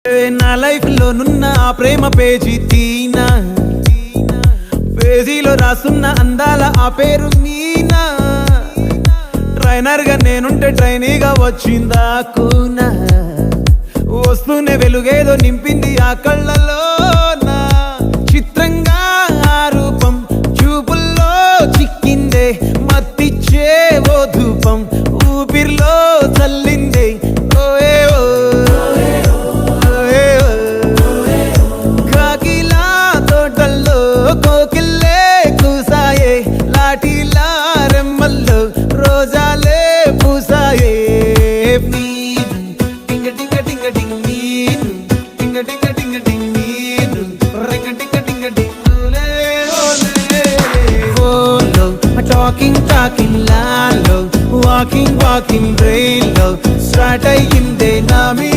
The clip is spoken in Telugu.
నా లైఫ్ లో నున్న ఆ ప్రేమ పేజీ తీనా, పేజీలో రాసున్న అందాల ఆ పేరు మీనా. ట్రైనర్ గా నేనుంటే ట్రైనీగా వచ్చిందా కూనా, వస్తూనే వెలుగేదో నింపింది ఆ కళ్ళలో. చిత్రంగా ఆ రూపం చూపుల్లో చిక్కిందే, మత్తిచ్చే ఓ ధూపం ఊపిరిలో చల్లిందే. కాకిలా తోటల్లో కోకిల్లే కూసాయే, లాఠీలా రెమ్మల్లో రోజాలే పూసాయే. టింగ టింగ టింగ టింగ్ నీరు, టింగ టింగ టింగ టింగ్ నీరు, రింగ టింగ టింగ టింగులే ఓలో. టాకింగ్ టాకింగ్ లాలో, వాకింగ్ వాకింగ్ బ్రెయిన్లో స్టార్ట్ అయ్యిందే నా మీ